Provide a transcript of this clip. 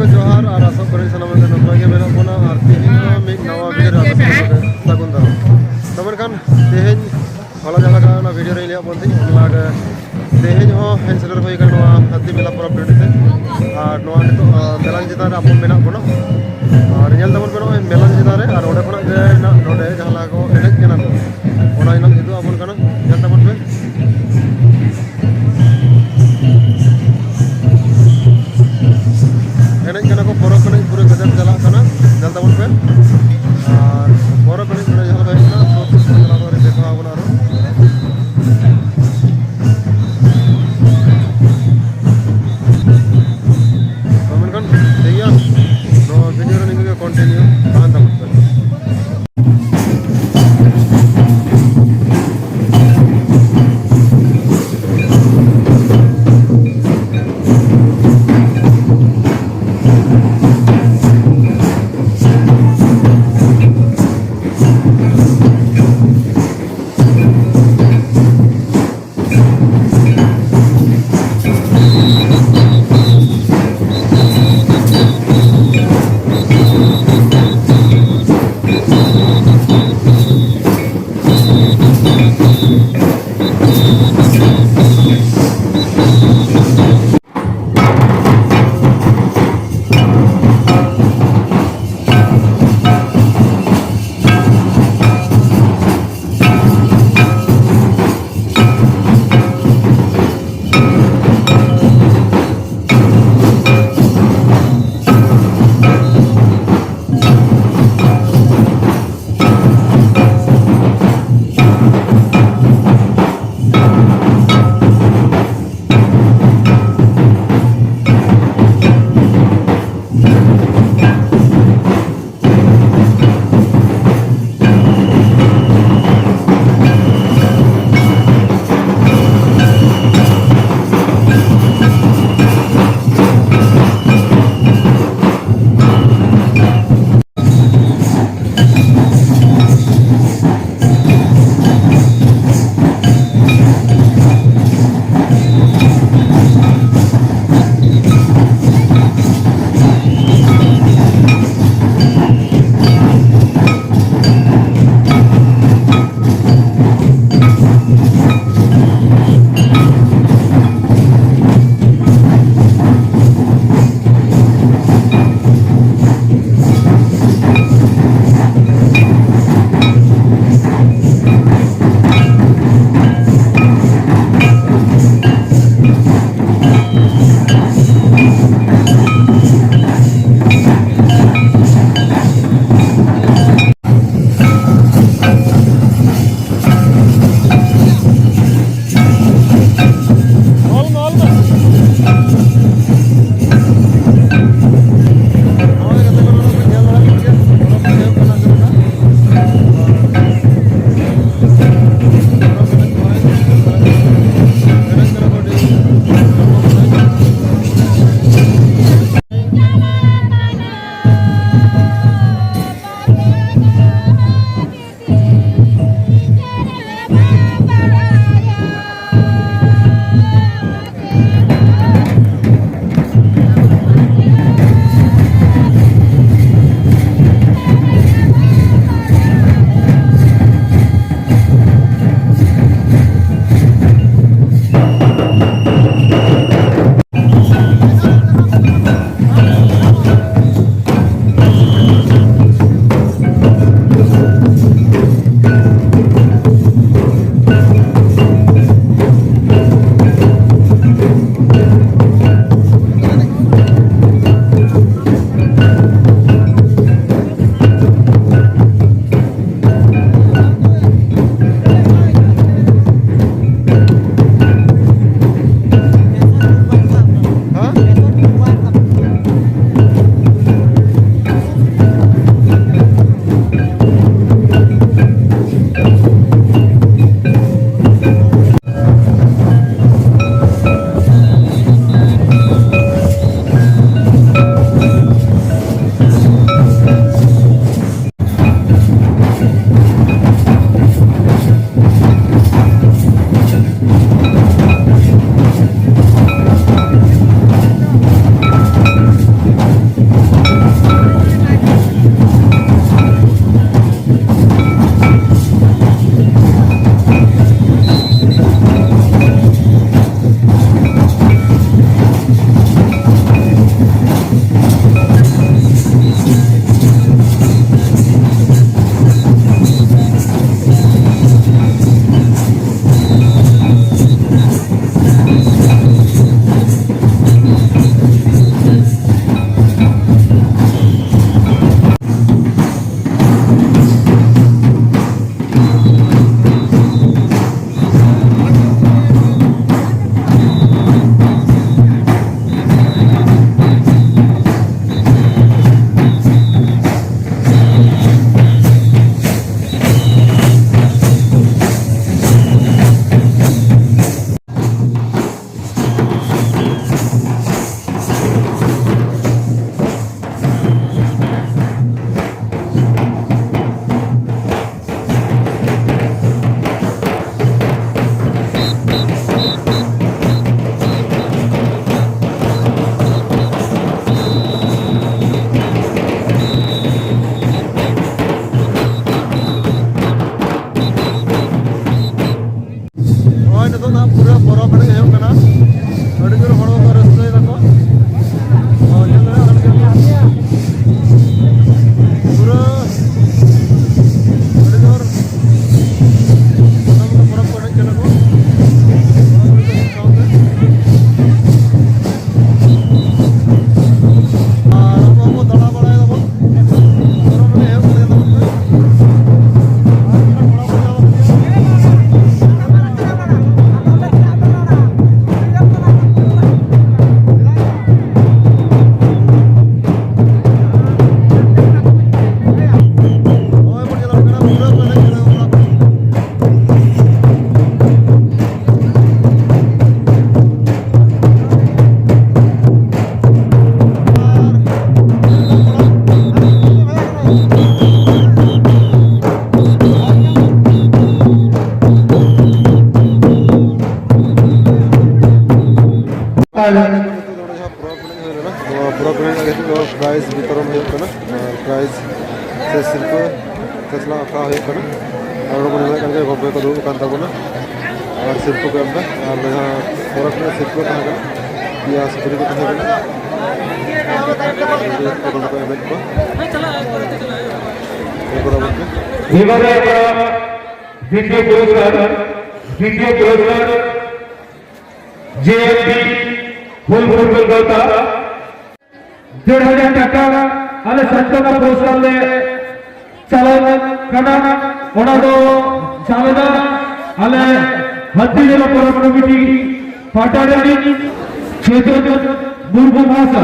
को जोहार और आशा करें सलाम के नंबर के मेरा बोना और तेहेन में नवा वीडियो सगुन दाम तमन कान तेहेन होला जला का ना वीडियो रे लिया बोलते लाग तेहेन हो हेन सेलर होई का नवा हत्ती मेला पर अपडेट ते और नवा नितो मेला जिता रे अपन मेना बोना और ñel तमन बनो मेला जिता रे और ओडे खना जे ना नोडे जला को एनेज केना को ओडा इनम हिदु अपन काना ñel तमन पे एनेज केना को परब कने पूरे गजब चला कना ñel तमन पे और परब कने जला जला ना तो चला रे देखा बना रो कमेंट कर दिया नो वीडियो रनिंग के कंटिन्यू कांदा मत ब्लॉक में प्राइज वितरण प्राइज से शिल्प चचला आँका और गब्बे को दूब तबना और शिल्प को एम और जहाँ पोरक में शिल्प तहना या सुकरी को तहना द्वितीय पुरस्कार JMB फुलपुर कोलकाता 1,500 টাকা আলে 7 টাকা পুরস্কার লে চালান কানা ওনা দো চালানা আলে হাতি জেলা পৌর কমিটি পাটাডানি চেতন মুরমু ভাষা